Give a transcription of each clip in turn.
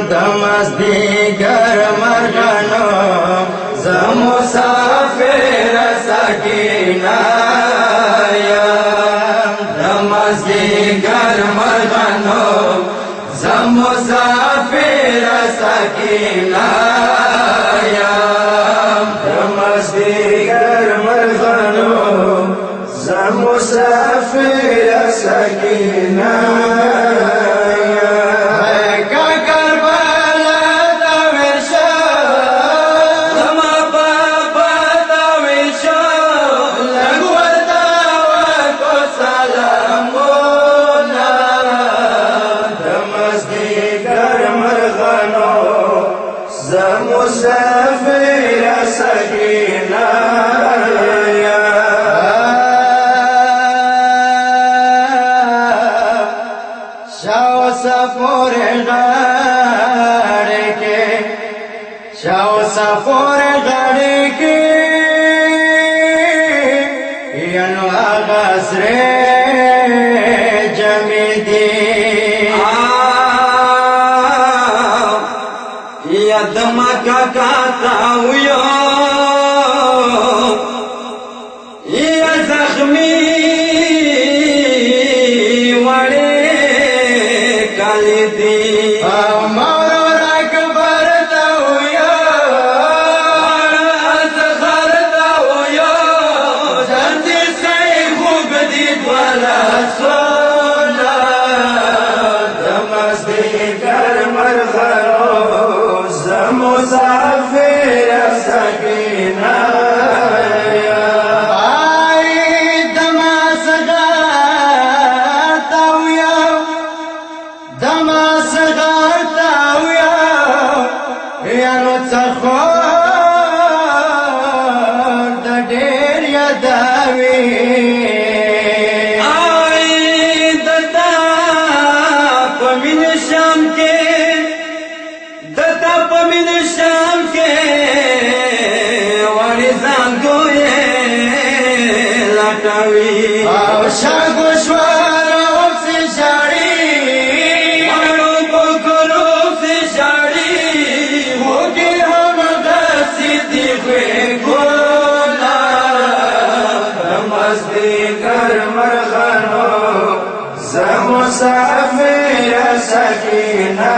دمازدیگر مرغانو زمسافر سکینه یم دمازدیگر مرغانو زمسافر سکینه یم دمازدیگر مرغانو زمسافر سکینه مسافر سکینه شاو سفور غاڑی کے شاو سفور غاڑی کے ینو آغاز رے جمی دی دمکا کاتاویو یا زخمی وڑے کالی دی مارو راکبر تاویو ازغر تاویو جنزی سائی خوب دی دولا سولا دمازدیگر مرغنو مسافر سکینه آی دماسغر تاویو دماسغر تاویو یانو تخور د ډیر یادوي آی دتا پمن شام کې دتا پمن شام کے واری زانگوئے لٹاوی او شاگو شوارو سے شاڑی وارو بکرو سے شاڑی ہوگی ہم دسی دیوے گولا دمازدیگر مرغنو زمسافر سکینه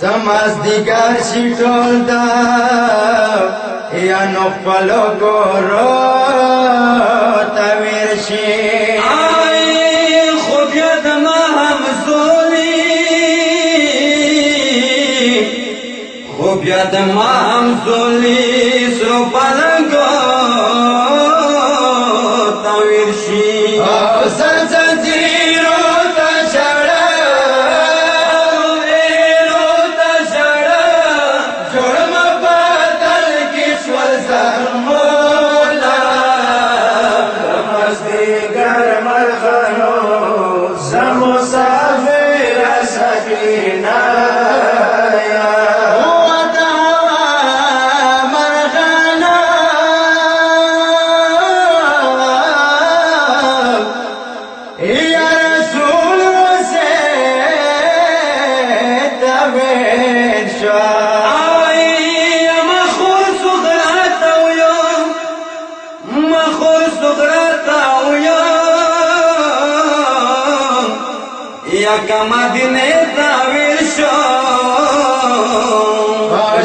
دمازدیگر شیطول دا یا نخپلو گورو تاویرشی آئی خوب یاد ما همزولی خوب یاد ما همزولی سرو پلنگو تاویرشی زنزیرو تا شڑا مسافر سکینه یا رسول سے تبین شا مخور صغراتا ویوم مخور صغراتا ویوم یا کما دنے تاویر شو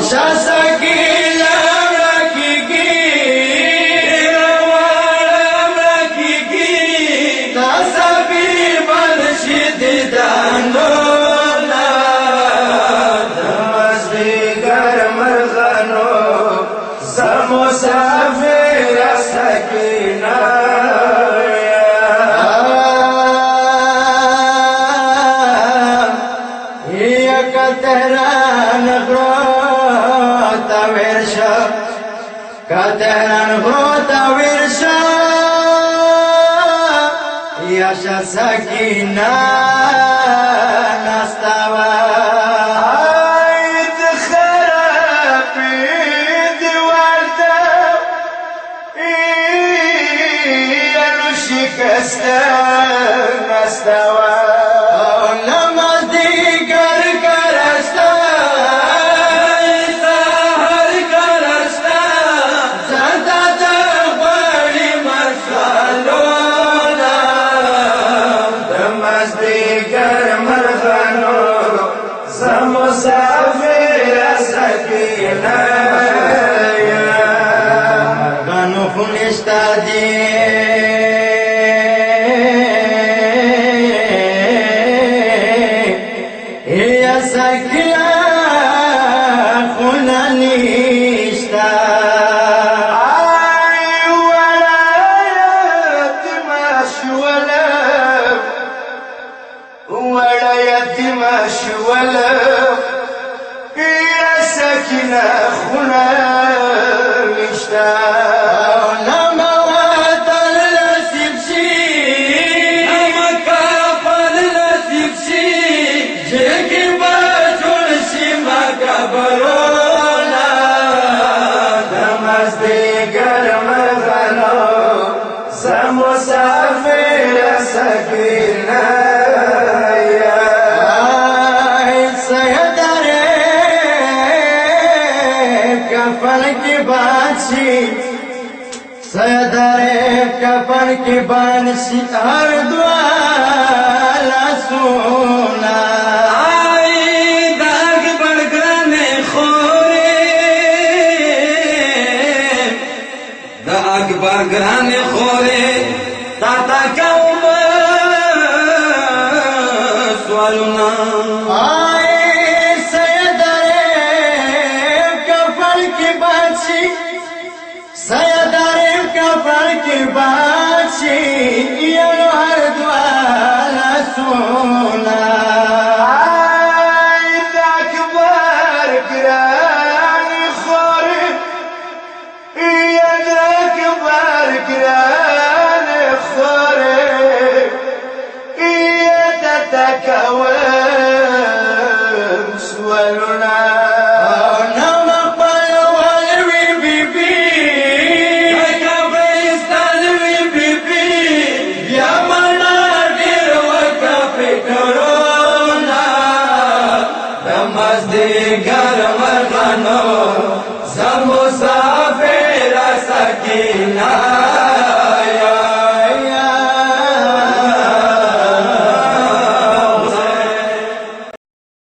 شا سکینہ رکھی گی روارم رکھی گی تصویر بلشد دانولا دمازدیگر مرغنو زمسافر سکینه کتران غروتا ورشا کتران غروتا ورشا یاشا سکینه نستوا آیت خرابی دیوالتا شکسته نستوه لمازدیگر کرسته سهر کرسته زنده غواړي مرسلونه د مازدیگر مرغانو زه مسافر سکینه مرغانو خو نشته دي सयदारे कफन की बानसी हर द्वाला सोना आई दाग बड़गने खोरे दाग बड़गने खोरे ताता कौम स्वालुना आई सयदारे कफन की बानसी सयदारे कफन की बाछी ये हर द्वारा सोना अकबर ग्रान खोर ये अकबर ग्रान खोर ये ततकवन स्वलुना मज़दीगर मरगानो सब मुसाफिर सकीना